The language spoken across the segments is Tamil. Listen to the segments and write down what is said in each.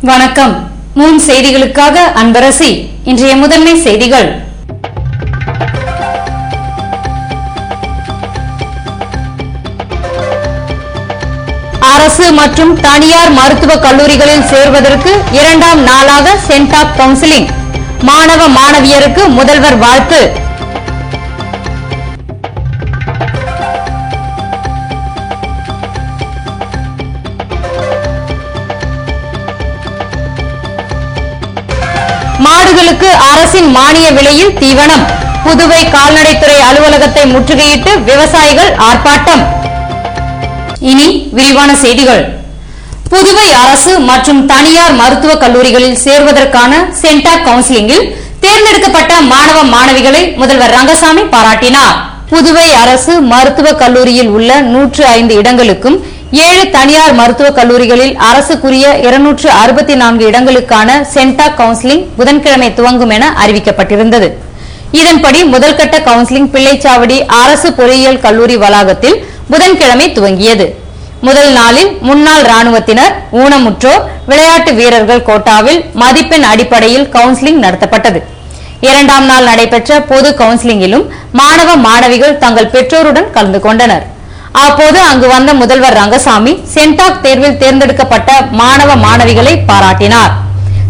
வணக்கம். மூன் செய்திகளுக்காக அன்பரசி. இன்றைய முதன்மை செய்திகள். அரசு மற்றும் தனியார் மருத்துவக் கல்லூரிகளில் சேர்வதற்கு 2ஆம் நாளாக சென்டாக் கவுன்சிலிங். மாணவ மாணவியருக்கு முதல்வர் வாழ்த்து. மாடுகளுக்கு அரசின் மானிய விலையில் தீவனம். புதுவை கால்நடைத்துறை அலுவலகத்தை முற்றுகையிட்டு விவசாயிகள் ஆர்ப்பாட்டம். இனி விரிவான செய்திகள். புதுவை அரசு மற்றும் தனியார் மருத்துவக் கல்லூரிகளில் சேர்வதற்கான சென்டாக் கவுன்சிலிங்கில் தேர்ந்தெடுக்கப்பட்ட மாணவ மாணவிகளை முதல்வர் ரங்கசாமி பாராட்டினார். புதுவை அரசு மருத்துவக் கல்லூரியில் உள்ள 105 இடங்களுக்கும் 7 தனியார் மருத்துவக் கல்லூரிகளில் அரசுக்குரிய 264 இடங்களுக்கான சென்டாக் கவுன்சிலிங் புதன்கிழமை துவங்கும் என அறிவிக்கப்பட்டிருந்தது. இதன்படி முதல்கட்ட கவுன்சிலிங் பிள்ளைச்சாவடி அரசு பொறியியல் கல்லூரி வளாகத்தில் புதன்கிழமை துவங்கியது. முதல் நாளில் முன்னாள் ராணுவத்தினர், ஊனமுற்றோர், விளையாட்டு வீரர்கள் கோட்டாவில் மதிப்பெண் அடிப்படையில் கவுன்சிலிங் நடத்தப்பட்டது. 2ஆம் நாள் நடைபெற்ற பொது கவுன்சிலிங்கிலும் மாணவ மாணவிகள் தங்கள் பெற்றோருடன் கலந்து கொண்டனர். அப்போது அங்கு வந்த முதல்வர் ரங்கசாமி சென்டாக் தேர்வில் தேர்ந்தெடுக்கப்பட்ட மாணவ மாணவிகளை பாராட்டினார்.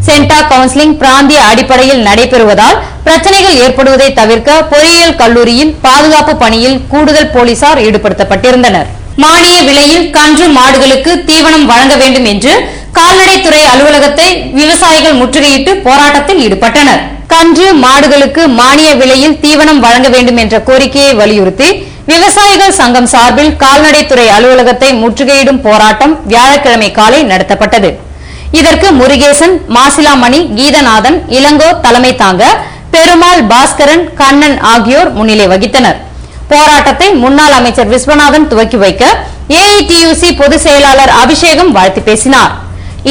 சென்டாக் கவுன்சிலிங் பிராந்திய அடிப்படையில் நடைபெறுவதால் பிரச்சனைகள் ஏற்படுவதை தவிர்க்க பொறியியல் கல்லூரியில் பாதுகாப்பு பணியில் கூடுதல் போலீசார் ஈடுபடுத்தப்பட்டிருந்தனர். மானிய விலையில் கன்று மாடுகளுக்கு தீவனம் வழங்க வேண்டும் என்று கால்நடைத்துறை அலுவலகத்தை விவசாயிகள் முற்றுகையிட்டு போராட்டத்தில் ஈடுபட்டனர். கன்று மாடுகளுக்கு மானிய விலையில் தீவனம் வழங்க வேண்டும் என்ற கோரிக்கையை வலியுறுத்தி விவசாயிகள் சங்கம் சார்பில் கால்நடைத்துறை அலுவலகத்தை முற்றுகையிடும் போராட்டம் வியாழக்கிழமை காலை நடத்தப்பட்டது. இதற்கு முருகேசன், மாசிலாமணி, கீதநாதன், இளங்கோ தலைமை தாங்க பெருமாள், பாஸ்கரன், கண்ணன் ஆகியோர் முன்னிலை வகித்தனர். போராட்டத்தை முன்னாள் அமைச்சர் விஸ்வநாதன் துவக்கி வைக்க ஏஐடியூசி பொதுச் செயலாளர் அபிஷேகம் வாழ்த்து பேசினார்.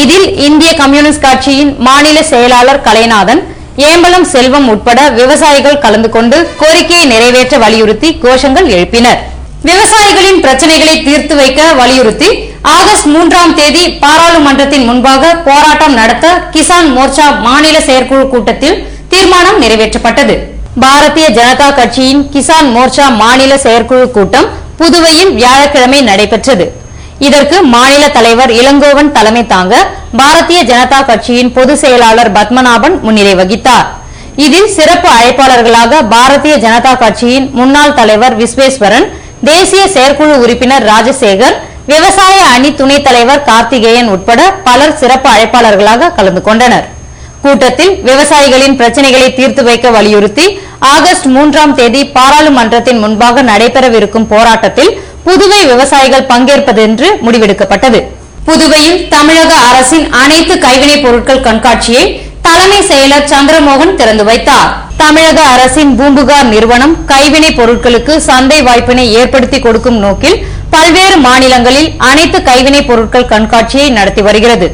இதில் இந்திய கம்யூனிஸ்ட் கட்சியின் மாநில செயலாளர் கலைநாதன், ஏம்பலம் செல்வம் உட்பட விவசாயிகள் கலந்து கொண்டு கோரிக்கையை நிறைவேற்ற வலியுறுத்தி கோஷங்கள் எழுப்பினர். விவசாயிகளின் பிரச்சனைகளை தீர்த்து வைக்க வலியுறுத்தி ஆகஸ்ட் 3ஆம் தேதி பாராளுமன்றத்தின் முன்பாக போராட்டம் நடத்த கிசான் மோர்ச்சா மாநில செயற்குழு கூட்டத்தில் தீர்மானம் நிறைவேற்றப்பட்டது. பாரதிய ஜனதா கட்சியின் கிசான் மோர்ச்சா மாநில செயற்குழு கூட்டம் புதுவையில் வியாழக்கிழமை நடைபெற்றது. இதற்கு மாநில தலைவர் இளங்கோவன் தலைமை தாங்க பாரதிய ஜனதா கட்சியின் பொதுச் செயலாளர் பத்மநாபன் முன்னிலை வகித்தார். இதில் சிறப்பு அழைப்பாளர்களாக பாரதிய ஜனதா கட்சியின் முன்னாள் தலைவர் விஸ்வேஸ்வரன், தேசிய செயற்குழு உறுப்பினர் ராஜசேகர், விவசாய அணி துணைத் தலைவர் கார்த்திகேயன் உட்பட பலர் சிறப்பு அழைப்பாளர்களாக கலந்து கொண்டனர். கூட்டத்தில் விவசாயிகளின் பிரச்சனைகளை தீர்த்து வைக்க வலியுறுத்தி ஆகஸ்ட் 3ஆம் தேதி பாராளுமன்றத்தின் முன்பாக நடைபெறவிருக்கும் போராட்டத்தில் புதுவை விவசாயிகள் பங்கேற்பதென்று முடிவெடுக்கப்பட்டது. புதுவையில் தமிழக அரசின் அனைத்து கைவினைப் பொருட்கள் கண்காட்சியை தலைமை செயலர் சந்திரமோகன் திறந்து வைத்தார். தமிழக அரசின் பூம்புகார் நிறுவனம் கைவினைப் பொருட்களுக்கு சந்தை வாய்ப்பினை ஏற்படுத்தி கொடுக்கும் நோக்கில் பல்வேறு மாநிலங்களில் அனைத்து கைவினைப் பொருட்கள் கண்காட்சியை நடத்தி வருகிறது.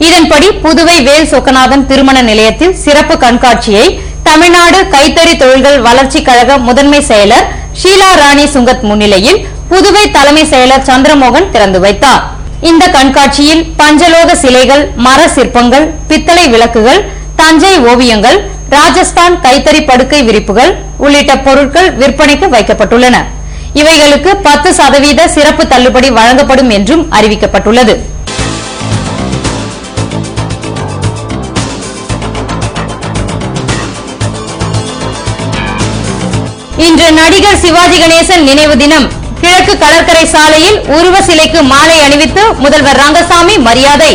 இதன்படி புதுவை வேல் சொக்கநாதன் திருமண நிலையத்தில் சிறப்பு கண்காட்சியை தமிழ்நாடு கைத்தறி தொழில்கள் வளர்ச்சி கழக முதன்மை செயலர் ஷீலா ராணி சுங்கத் முன்னிலையில் புதுவை தலைமை செயலர் சந்திரமோகன் திறந்து வைத்தார். இந்த கண்காட்சியில் பஞ்சலோக சிலைகள், மர சிற்பங்கள், பித்தளை விளக்குகள், தஞ்சை ஓவியங்கள், ராஜஸ்தான் கைத்தறி படுக்கை விரிப்புகள் உள்ளிட்ட பொருட்கள் விற்பனைக்கு வைக்கப்பட்டுள்ளன. இவைகளுக்கு 10% சிறப்பு தள்ளுபடி வழங்கப்படும் என்றும் அறிவிக்கப்பட்டுள்ளது. இன்று நடிகர் சிவாஜி கணேசன் நினைவு தினம். கிழக்கு கடற்கரை சாலையில் உருவ சிலைக்கு மாலை அணிவித்து முதல்வர் ரங்கசாமி மரியாதை.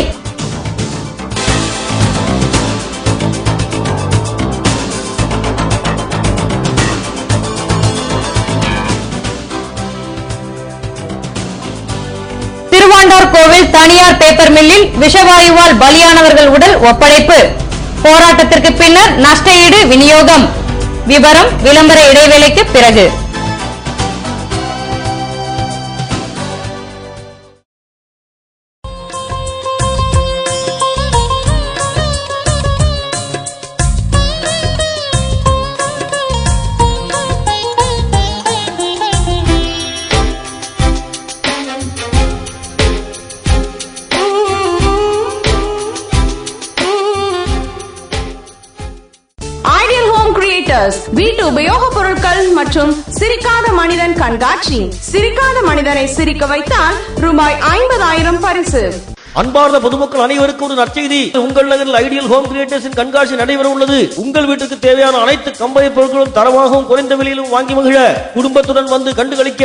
திருவாண்டார் கோவில் தனியார் பேப்பர் மில்லில் விஷவாயுவால் பலியானவர்கள் உடல் ஒப்படைப்பு. போராட்டத்திற்கு பின்னர் நஷ்ட ஈடு விநியோகம். விவரம் விளம்பர இடைவேளைக்கு பிறகு. கிரியேட்டர்ஸ் வீட்டு உபயோகப் பொருட்கள் மற்றும் சிரிக்காத மனிதன் கண்காட்சி. சிரிக்காத மனிதனை சிரிக்க வைத்தால் ரூபாய் 50,000 பரிசு. அன்பார்ந்த பொதுமக்கள் அனைவருக்கும் ஒரு நற்செய்தி. உங்கள் நகரில் ஐடியல் ஹோம் கிரியேட்டர்ஸின் கண்காட்சி நடைபெற உள்ளது. உங்கள் வீட்டுக்கு தேவையான அனைத்து கம்பெனி பொருட்களும் தரமாகவும் குறைந்த விலையிலும் வாங்கி மகிழ குடும்பத்துடன் வந்து கண்டுகளிக்க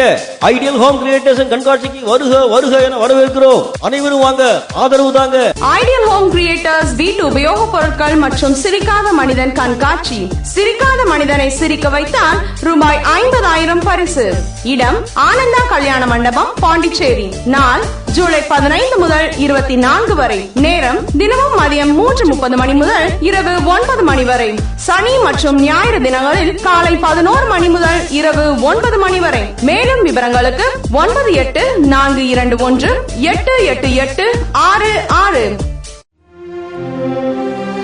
ஐடியல் ஹோம் கிரியேட்டர்ஸின் கண்காட்சிக்கு வருக வருக என வரவேற்கிறோம். அனைவரும் வாங்க, ஆதரவு தாங்க. ஐடியல் ஹோம் கிரியேட்டர்ஸ் வீட்டு உபயோகப் பொருட்கள் மற்றும் சிரிக்காத மனிதன் கண்காட்சி. சிரிக்காத மனிதனை சிரிக்க வைத்தால் ரூபாய் 50,000 பரிசு. இடம் ஆனந்தா கல்யாண மண்டபம், பாண்டிச்சேரி. நாள் ஜூலை 15 முதல் 24 வரை. நேரம் தினமும் மதியம் 3:30 மணி முதல் இரவு 9 மணி வரை. சனி மற்றும் ஞாயிறு தினங்களில் காலை 11 மணி முதல் இரவு 9 மணி வரை. மேலும் விவரங்களுக்கு 9841888666.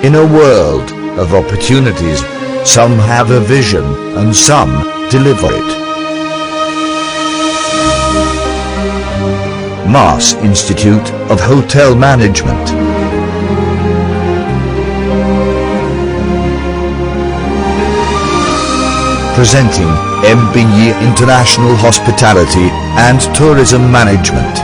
In a world of opportunities, some have a vision and some deliver it. Mars Institute of Hotel Management. Presenting MBE International Hospitality and Tourism Management.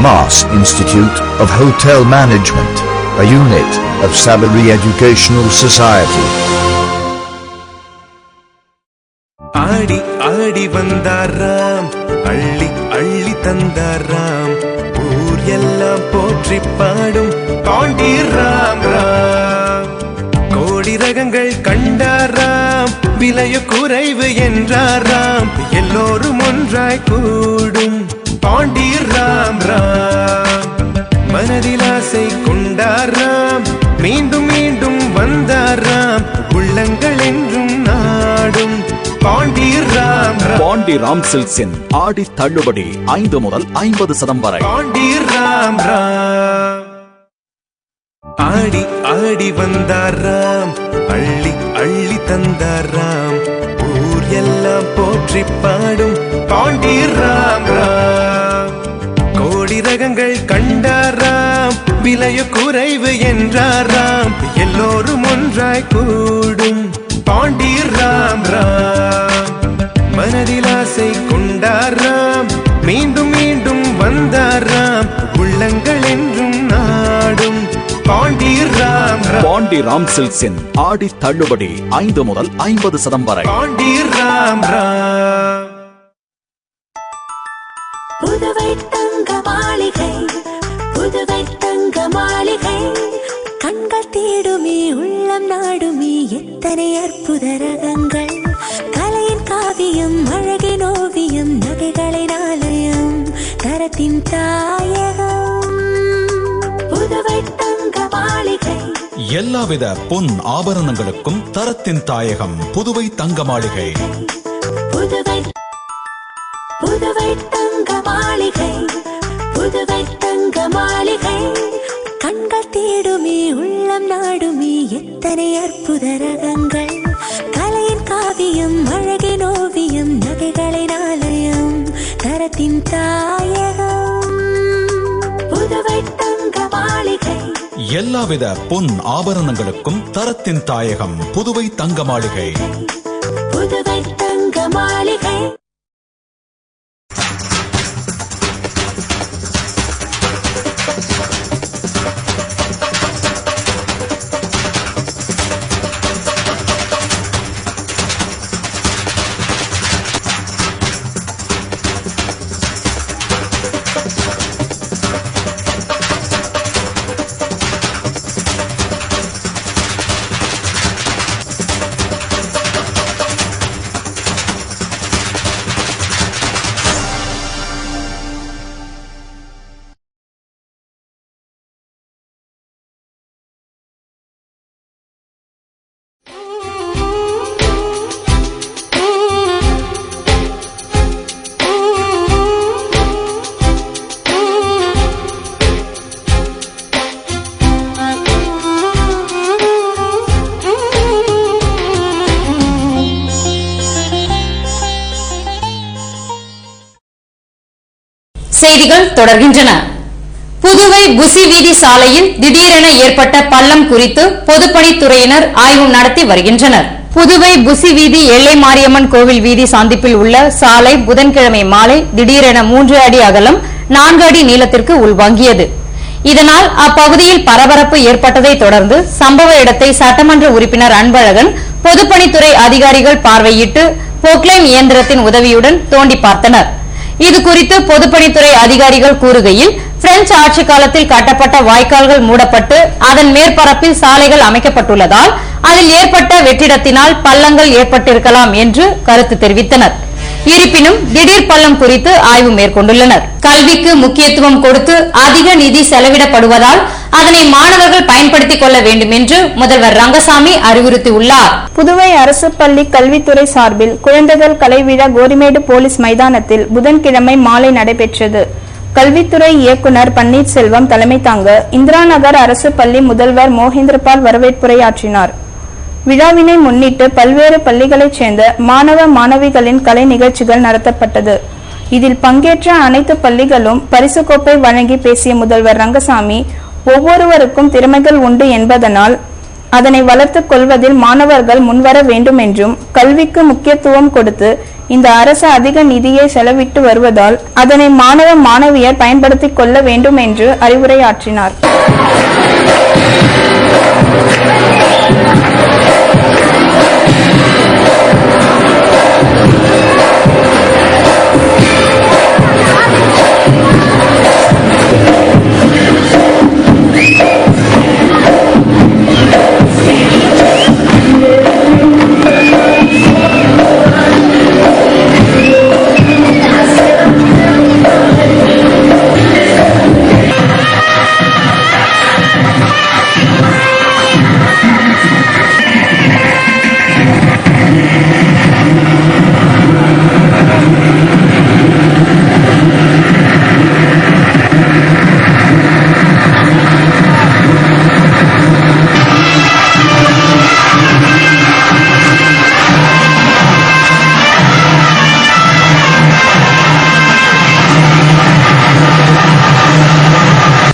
Mars Institute of Hotel Management, a unit of Sabari Educational Society. ஆடி ஆடி வந்தாராம், அள்ளி அள்ளி தந்தாராம், ஊர் எல்லாம் போற்றி பாடும் பாண்டிராம் ராம். கோடி ரகங்கள் கண்டாராம், விலைய குறைவு என்றாராம், எல்லோரும் ஒன்றாய் கூடும் பாண்டிராம் ராம். மனதில் ஆசை கொண்டாராம், மீண்டும் மீண்டும் வந்தாராம், உள்ளங்கள் என்றும் நாடும் பாண்டிராம். பாண்டிராம் சில்க்ஸின் ஆடி தள்ளுபடி 5 முதல் 50% வரை. பாண்டிராம் ராம். ஆடி ஆடி வந்தாராம், அள்ளி அள்ளி தந்தாராம், ஊர் எல்லாம் போற்றி பாடும் பாண்டிராம் ராம். கோடி ரகங்கள் கண்டாராம், விலைய குறைவு என்றாராம், எல்லோரும் ஒன்றாய் கூடும் பாண்டிராம் ராம். மனதில் ஆசை கொண்டாராம், மீண்டும் மீண்டும் வந்தாராம், உள்ளங்கள் என்றும் நாடும் பாண்டிராம். பாண்டிராம் சில்க்ஸின் ஆடி தள்ளுபடி 5 முதல் 50% வரை. பாண்டிராம் ராம். புதுவை தங்க மாளிகை, புதுவை தங்க மாளிகை, கண்கள் தேடுமே உள்ளம் நாடுமே எத்தனை அற்புத ரகங்கள். கலையின் காவியம், அழகின் ஓவியம், நகைகளின் ஆலயம், தரத்தின் தாயகம் புதுவை தங்க மாளிகை. எல்லாவித பொன் ஆபரணங்களுக்கும் தரத்தின் தாயகம் புதுவை தங்க மாளிகை. புதுவை புதுவை தங்க மாளிகை, புதுவை தங்க மாளிகை, கண்கள் தேடுமே உள்ளம் நாடுமே எத்தனை அற்புத ரகங்கள். கலையின் காவியம், அழகின் ஓவியம், நகைகளின் ஆலயம், தரத்தின் தாயகம் புதுவை தங்க மாளிகை. எல்லாவித பொன் ஆபரணங்களுக்கும் தரத்தின் தாயகம் புதுவை தங்க மாளிகை. புதுவை தங்க மாளிகை. செய்திகள் தொடர்கின்றன. புதுவை புசி வீதி சாலையில் திடீரென ஏற்பட்ட பள்ளம் குறித்து பொதுப்பணித்துறையினர் ஆய்வு நடத்தி வருகின்றனர். புதுவை புசி வீதி எல்லை மாரியம்மன் கோவில் வீதி சந்திப்பில் உள்ள சாலை புதன்கிழமை மாலை திடீரென 3 அடி அகலம் 4 அடி நீளத்திற்கு உள்வாங்கியது. இதனால் அப்பகுதியில் பரபரப்பு ஏற்பட்டதை தொடர்ந்து சம்பவ இடத்தை சட்டமன்ற உறுப்பினர் அன்பழகன் பொதுப்பணித்துறை அதிகாரிகள் பார்வையிட்டு பொக்லைன் இயந்திரத்தின் உதவியுடன் தோண்டி பார்த்தனர். இதுகுறித்து பொதுப்பணித்துறை அதிகாரிகள் கூறுகையில், பிரெஞ்சு ஆட்சி காலத்தில் கட்டப்பட்ட வாய்க்கால்கள் மூடப்பட்டு அதன் மேற்பரப்பில் சாலைகள் அமைக்கப்பட்டுள்ளதால் அதில் ஏற்பட்ட வெற்றிடத்தினால் பள்ளங்கள் ஏற்பட்டிருக்கலாம் என்று கருத்து தெரிவித்தனர். இருப்பினும் திடீர் பள்ளம் குறித்து ஆய்வு மேற்கொண்டுள்ளனர். கல்விக்கு முக்கியத்துவம் கொடுத்து அதிக நிதி செலவிடப்படுவதால் அதனை மாணவர்கள் பயன்படுத்திக் கொள்ள வேண்டும் என்று முதல்வர் ரங்கசாமி அறிவுறுத்தியுள்ளார். புதுவை அரசு பள்ளி கல்வித்துறை சார்பில் குழந்தைகள் கலை விழா கோரிமேடு போலீஸ் மைதானத்தில் புதன்கிழமை மாலை நடைபெற்றது. கல்வித்துறை இயக்குநர் பன்னீர்செல்வம் தலைமை தாங்க இந்திரா நகர் அரசு பள்ளி முதல்வர் மோகேந்திரபால் வரவேற்புரையாற்றினார். விழாவினை முன்னிட்டு பல்வேறு பள்ளிகளைச் சேர்ந்த மாணவ மாணவிகளின் கலை நிகழ்ச்சிகள் நடத்தப்பட்டது. இதில் பங்கேற்ற அனைத்து பள்ளிகளும் பரிசு கோப்பை வழங்கி பேசிய முதல்வர் ரங்கசாமி, ஒவ்வொருவருக்கும் திறமைகள் உண்டு என்பதனால் அதனை வளர்த்துக் கொள்வதில் மாணவர்கள் முன்வர வேண்டும் என்றும், கல்விக்கு முக்கியத்துவம் கொடுத்து இந்த அரசு அதிக நிதியை செலவிட்டு வருவதால் அதனை மாணவ மாணவியர் பயன்படுத்திக் கொள்ள வேண்டும் என்று அறிவுரையாற்றினார்.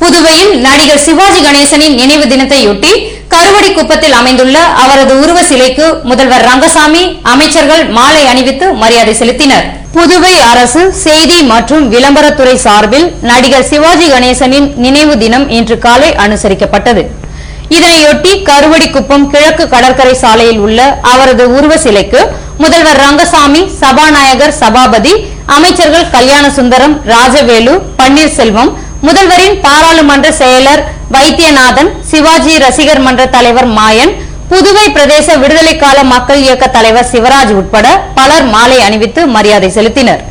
புதுவையில் நடிகர் சிவாஜி கணேசனின் நினைவு தினத்தையொட்டி கருவடிக்குப்பத்தில் அமைந்துள்ள அவரது உருவ சிலைக்கு முதல்வர் ரங்கசாமி, அமைச்சர்கள் மாலை அணிவித்து மரியாதை செலுத்தினர். புதுவை அரசு செய்தி மற்றும் விளம்பரத்துறை சார்பில் நடிகர் சிவாஜி கணேசனின் நினைவு தினம் இன்று காலை அனுசரிக்கப்பட்டது. இதனையொட்டி கருவடிக்குப்பம் கிழக்கு கடற்கரை சாலையில் உள்ள அவரது உருவ சிலைக்கு முதல்வர் ரங்கசாமி, சபாநாயகர் சபாபதி, அமைச்சர்கள் கல்யாண சுந்தரம், ராஜவேலு, பன்னீர்செல்வம், முதல்வரின் பாராளுமன்ற செயலர் வைத்தியநாதன், சிவாஜி ரசிகர் மன்ற தலைவர் மாயன், புதுவை பிரதேச விடுதலை கால மக்கள் இயக்க தலைவர் சிவராஜ் உட்பட பலர் மாலை அணிவித்து மரியாதை செலுத்தினர்.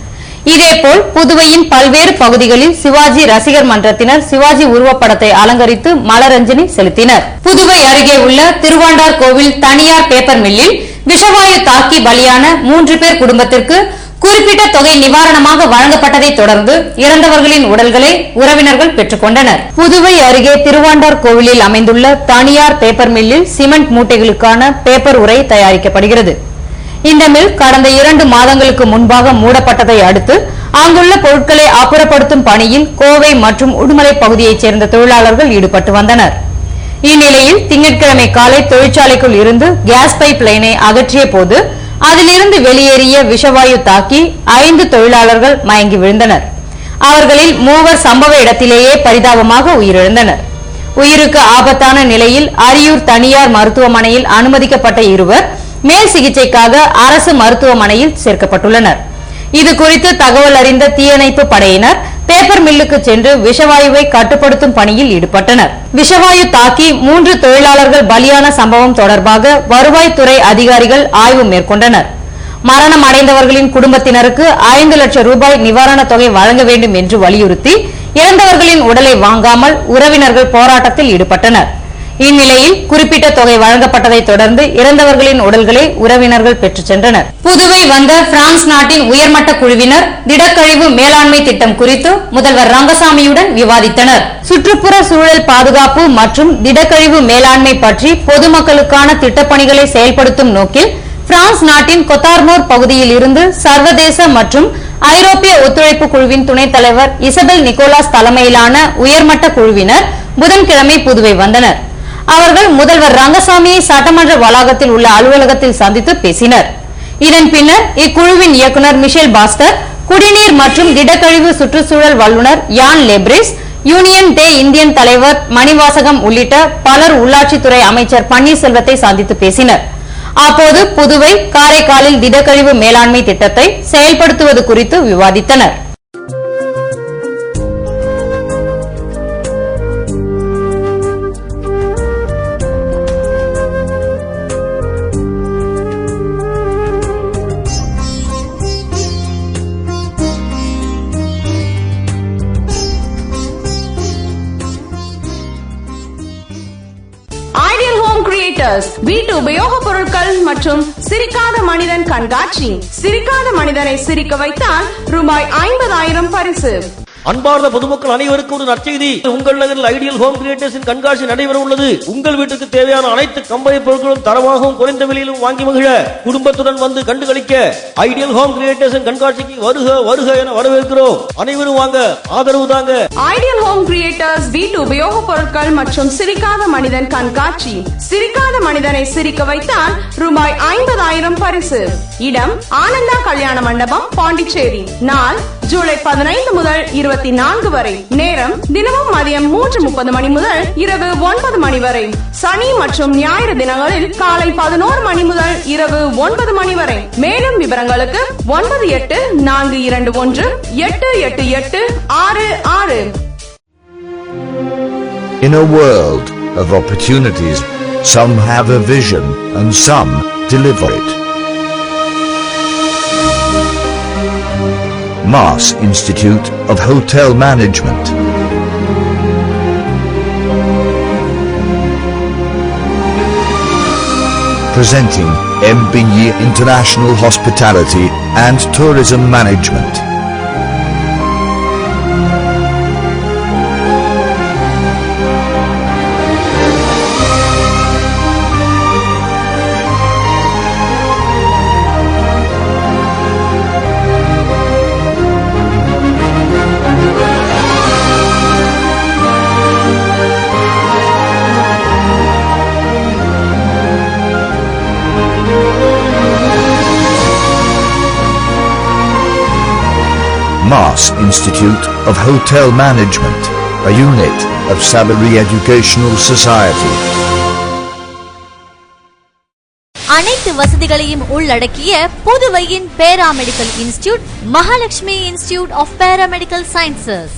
இதேபோல் புதுவையின் பல்வேறு பகுதிகளில் சிவாஜி ரசிகர் மன்றத்தினர் சிவாஜி உருவப்படத்தை அலங்கரித்து மலரஞ்சலி செலுத்தினர். புதுவை அருகே உள்ள திருவாண்டார் கோவில் தனியார் பேப்பர் மில்லில் விஷவாயு தாக்கி பலியான 3 பேர் குடும்பத்திற்கு குறிப்பிட்ட தொகை நிவாரணமாக வழங்கப்பட்டதை தொடர்ந்து இறந்தவர்களின் உடல்களை உறவினர்கள் பெற்றுக் கொண்டனர். புதுவை அருகே திருவாண்டார் கோவிலில் அமைந்துள்ள தனியார் பேப்பர் மில்லில் சிமெண்ட் மூட்டைகளுக்கான பேப்பர் உரை தயாரிக்கப்படுகிறது. இந்த மில் கடந்த 2 மாதங்களுக்கு முன்பாக மூடப்பட்டதை அடுத்து அங்குள்ள பொருட்களை அப்புறப்படுத்தும் பணியில் கோவை மற்றும் உடுமலை பகுதியைச் சேர்ந்த தொழிலாளர்கள் ஈடுபட்டு வந்தனர். இந்நிலையில் திங்கட்கிழமை காலை தொழிற்சாலைக்குள் இருந்து கேஸ் பைப் லைனை அகற்றிய போது அதிலிருந்து வெளியேறிய விஷவாயு தாக்கி 5 தொழிலாளர்கள் மயங்கி விழுந்தனர். அவர்களில் 3 சம்பவ இடத்திலேயே பரிதாபமாக உயிரிழந்தனர். உயிருக்கு ஆபத்தான நிலையில் அரியூர் தனியார் மருத்துவமனையில் அனுமதிக்கப்பட்ட 2 மேல் சிகிச்சைக்காக அரசு மருத்துவமனையில் சேர்க்கப்பட்டுள்ளனர். இதுகுறித்து தகவல் அறிந்த தீயணைப்பு படையினர் பேப்பர் மில்லுக்கு சென்று விஷவாயுவை கட்டுப்படுத்தும் பணியில் ஈடுபட்டனர். விஷவாயு தாக்கி 3 தொழிலாளர்கள் பலியான சம்பவம் தொடர்பாக வருவாய்த்துறை அதிகாரிகள் ஆய்வு மேற்கொண்டனர். மரணம் அடைந்தவர்களின் குடும்பத்தினருக்கு 5 லட்சம் ரூபாய் நிவாரணத் தொகை வழங்க வேண்டும் என்று வலியுறுத்தி இறந்தவர்களின் உடலை வாங்காமல் உறவினர்கள் போராட்டத்தில் ஈடுபட்டனர். இந்நிலையில் குறிப்பிட்ட தொகை வழங்கப்பட்டதை தொடர்ந்து இறந்தவர்களின் உடல்களை உறவினர்கள் பெற்றுச் சென்றனர். புதுவை வந்த பிரான்ஸ் நாட்டின் உயர்மட்ட குழுவினர் திடக்கழிவு மேலாண்மை திட்டம் குறித்து முதல்வர் ரங்கசாமியுடன் விவாதித்தனர். சுற்றுப்புற சூழல் பாதுகாப்பு மற்றும் திடக்கழிவு மேலாண்மை பற்றி பொதுமக்களுக்கான திட்டப்பணிகளை செயல்படுத்தும் நோக்கில் பிரான்ஸ் நாட்டின் கொத்தார்மோர் பகுதியில் இருந்து சர்வதேச மற்றும் ஐரோப்பிய ஒத்துழைப்பு குழுவின் துணைத் தலைவர் இசபெல் நிக்கோலாஸ் தலைமையிலான உயர்மட்ட குழுவினர் புதன்கிழமை புதுவை வந்தனர். அவர்கள் முதல்வர் ரங்கசாமியை சட்டமன்ற வளாகத்தில் உள்ள அலுவலகத்தில் சந்தித்து பேசினர். இதன் பின்னர் இக்குழுவின் இயக்குநர் மிஷேல் பாஸ்டர், குடிநீர் மற்றும் திடக்கழிவு சுற்றுச்சூழல் வல்லுநர் யான் லெப்ரிஸ், யூனியன் டே இந்தியன் தலைவர் மணிவாசகம் உள்ளிட்ட பலர் உள்ளாட்சித்துறை அமைச்சர் பன்னீர்செல்வத்தை சந்தித்து பேசினர். அப்போது புதுவை, காரைக்காலில் திடக்கழிவு மேலாண்மை திட்டத்தை செயல்படுத்துவது குறித்து விவாதித்தனர். வீட்டு உபயோகப் பொருட்கள் மற்றும் சிரிக்காத மனிதன் கண்காட்சி. சிரிக்காத மனிதனை சிரிக்க வைத்தால் ரூபாய் 50,000 பரிசு. அன்பார்ந்த பொதுமக்கள் அனைவருக்கும் ஒரு நற்செய்தி. உங்கள் நகரில் ஐடியல் ஹோம் கிரியேட்டர்ஸின் கண்காட்சி நடைபெற உள்ளது. உங்கள் வீட்டுக்கு தேவையான அனைத்து கம்பெனி பொருட்களும் தரமாகவும் குறைந்த விலையிலும் வாங்கி மகிழ, குடும்பத்துடன் வந்து கண்டுகளிக்க ஐடியல் ஹோம் கிரியேட்டர்ஸின் கண்காட்சிக்கு வருக வருக என வரவேற்கிறோம். அனைவரும் வாங்க, ஆதரவு தாங்க. ஐடியல் ஹோம் கிரியேட்டர்ஸ் வீட்டு உபயோகப் பொருட்கள் மற்றும் சிரிக்காத மனிதன் கண்காட்சி. சிரிக்காத மனிதனை சிரிக்க வைத்தால் ரூபாய் 50,000 பரிசு. இடம் ஆனந்தா கல்யாண மண்டபம், பாண்டிச்சேரி. நாள் ஜூலை 15 முதல் 24 வரை. நேரம் தினமும் மதியம் 3:30 மணி முதல் இரவு 9 மணி வரை. சனி மற்றும் ஞாயிறு தினங்களில் காலை 11 மணி முதல் இரவு 9 மணி வரை. மேலும் விவரங்களுக்கு 9842218886. In a world of opportunities, some have a vision and some deliver it. Mass Institute of Hotel Management. Presenting MBE International Hospitality and Tourism Management. Mass Institute of Hotel Management, a unit of Sabari Educational Society. அனைத்து வசதிகளையும் உள்ளடக்கிய புதுவையின் paramedical institute Mahalakshmi institute of paramedical sciences.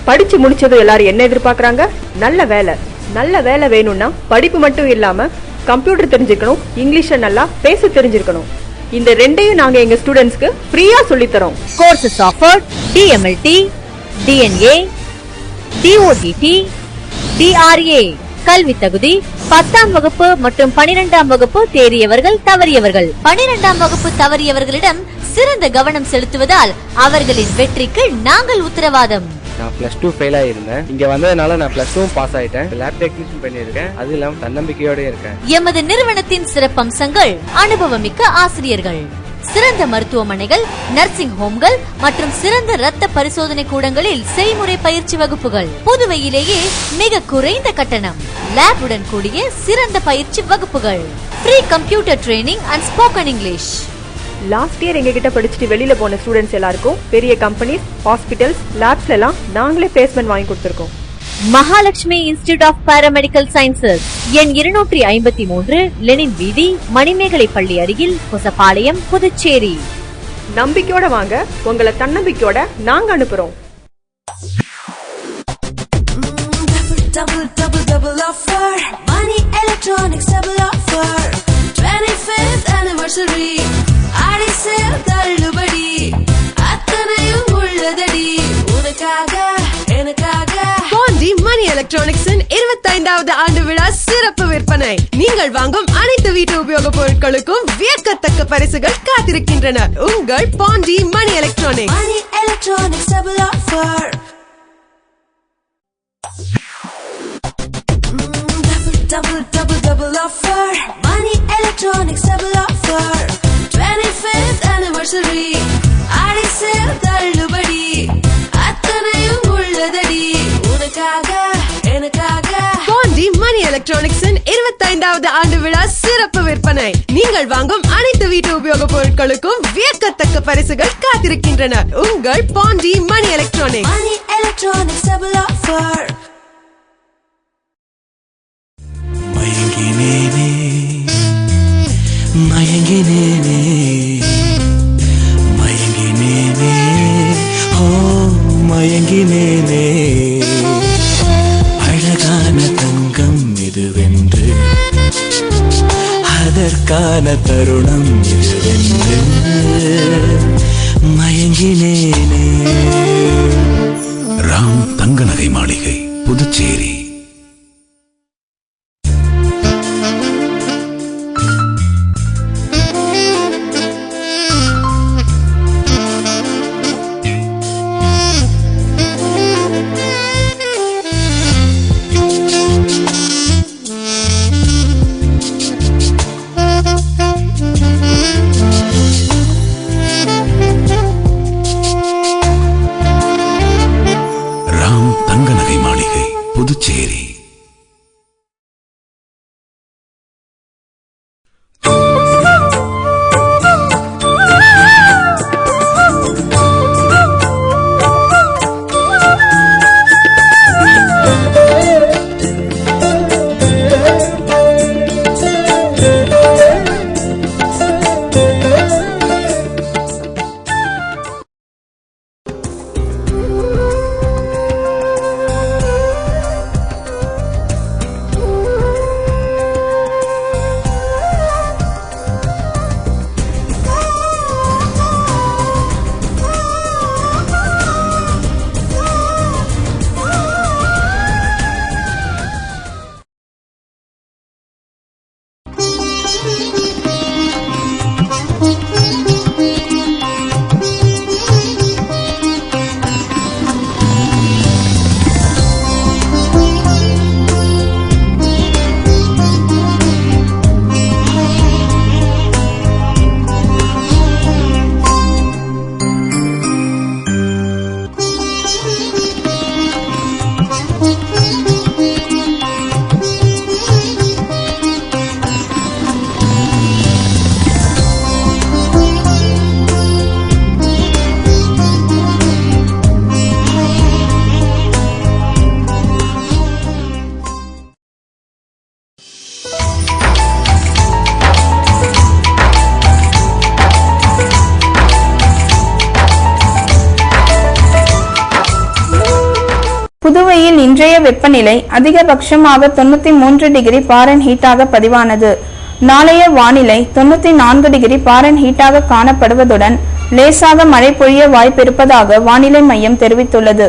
படிச்சு முடிச்சது எல்லாரும் என்ன எதிர்பார்க்கறாங்க? நல்ல வேலை. நல்ல வேலை வேணும்னா படிப்பு மட்டும் இல்லாம கம்ப்யூட்டர் தெரிஞ்சிருக்கணும், இங்கிலீஷ் நல்லா பேச தெரிஞ்சிருக்கணும். இந்த ரெண்டையும் நாங்க எங்க ஸ்டூடண்ட்ஸ்க்கு ஃப்ரீயா சொல்லி தரோம். Courses offered DMLT, DNA, DODT, DRA. கல்வி தகுதி 10ஆம் வகுப்பு மற்றும் 12ஆம் வகுப்பு தேறியவர்கள், தவறியவர்கள். 12ஆம் வகுப்பு தவறியவர்களிடம் சிறந்த கவனம் செலுத்துவதால் அவர்களின் வெற்றிக்கு நாங்கள் உத்தரவாதம். நான் +2 ஃபெயில் ஆயிருந்தேன். இங்க வந்ததனால நான் +2 பாஸ் ஆயிட்டேன். லேப் டெக்னீஷியன் பண்ணிருக்கேன். அது இல்லாம தன்னம்பிக்கையோட இருக்கேன். எமது நிறுவனத்தின் சிறப்பம்சங்கள் அனுபவமிக்க ஆசிரியர்கள், சிறந்த மருத்துவமனைகள், நர்சிங் ஹோம்கள் மற்றும் சிறந்த ரத்த பரிசோதனை கூடங்களில் செய்முறை பயிற்சி வகுப்புகள். புதுவையிலேயே மிக குறைந்த கட்டணம், லேபுடன் கூடிய சிறந்த பயிற்சி வகுப்புகள், free computer training and spoken English. Last year எங்க கிட்ட படிச்சுட்டு வெளியில போன ஸ்டூடெண்ட்ஸ் எல்லாருக்கும் பெரிய கம்பெனிஸ், ஹாஸ்பிட்டல்ஸ், லேப்ஸ்ல எல்லாம் நாங்களே பிளேஸ்மெண்ட் வாங்கி கொடுத்திருக்கோம். Mahalakshmi institute of paramedical sciences, எண் 253, லெனின் வீதி, மணிமேகலை பள்ளி அருகில், கொசப்பாளையம், புதுச்சேரி. நம்பிக்கையோட வாங்க, உங்களை தன்னம்பிக்கையோட நாங்க அனுப்புறோம். Double offer, Money Electronics double offer, 25th anniversary, ஆடி சேல் தள்ளுபடி, அத்தனையும் உள்ளதடி, உனக்காக எனக்காக. பாண்டி மணி எலக்ட்ரானிக்ஸின் 25வது ஆண்டு விழா சிறப்பு விற்பனை. நீங்கள் வாங்கும் அனைத்து வீட்டு உபயோகப் பொருட்களுக்கும் வியக்கத்தக்க பரிசுகள் காத்திருக்கின்றன. உங்கள் Pandi Mani electronics. Money Electronics double offer. Double offer, Money Electronics double offer, 25th anniversary, ஆடி சேல் 25வது ஆண்டு விழா சிறப்பு விற்பனை. நீங்கள் வாங்கும் அனைத்து வீட்டு உபயோகப் பொருட்களுக்கும் வியக்கத்தக்க பரிசுகள் காத்திருக்கின்றன. உங்கள் Pandi Mani electronics. Money Electronics double offer. மயங்கினேனே மயங்கினேனே மயங்கினேனே ஓ மயங்கினேனே அழகான தங்கம் இதுவென்று அதற்கான தருணம் இதுவென்று மயங்கினேனே. ராம் தங்க நகை மாளிகை, புதுச்சேரி. ராம் தங்க நகை மாளிகை, புதுச்சேரி. புதுவையில் இன்றைய வெப்பநிலை அதிகபட்சமாக 93 டிகிரி ஃபாரன்ஹீட்டாக பதிவானது. நாளைய வானிலை 94 டிகிரி ஃபாரன்ஹீட்டாக காணப்படுவதுடன் லேசாக மழை பொழிய வாய்ப்பிருப்பதாக வானிலை மையம் தெரிவித்துள்ளது.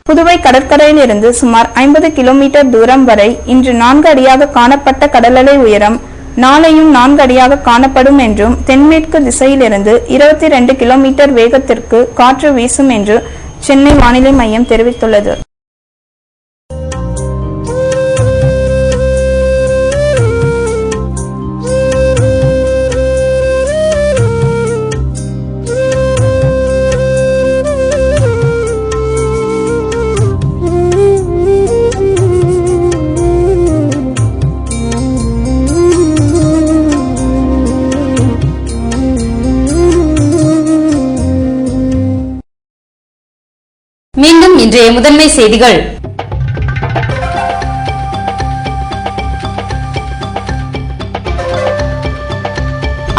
புதுவை கடற்கரையில் இருந்து சுமார் 50 கிலோமீட்டர் தூரம் வரை இன்று 4 அடியாக காணப்பட்ட கடலலை உயரம் நாளையும் 4 அடியாக காணப்படும் என்றும் தென்மேற்கு திசையிலிருந்து 22 கிலோமீட்டர் வேகத்திற்கு காற்று வீசும் என்று சென்னை வானிலை மையம் தெரிவித்துள்ளது. மீண்டும் இன்றைய முதன்மை செய்திகள்.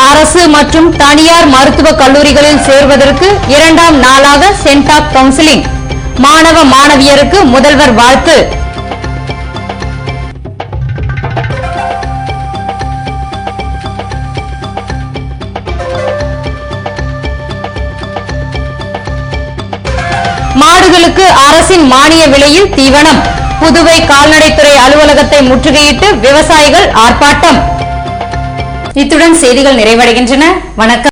அரசு மற்றும் தனியார் மருத்துவக் கல்லூரிகளில் சேர்வதற்கு 2ஆம் நாளாக சென்டாக் கவுன்சிலிங். மாணவ மாணவியருக்கு முதல்வர் வாழ்த்து. மாடுகளுக்கு அரசின் மானிய விலையில் தீவனம். புதுவை கால்நடைத்துறை அலுவலகத்தை முற்றுகையிட்டு விவசாயிகள் ஆர்ப்பாட்டம். இத்துடன் செய்திகள் நிறைவடைகின்றன. வணக்கம்.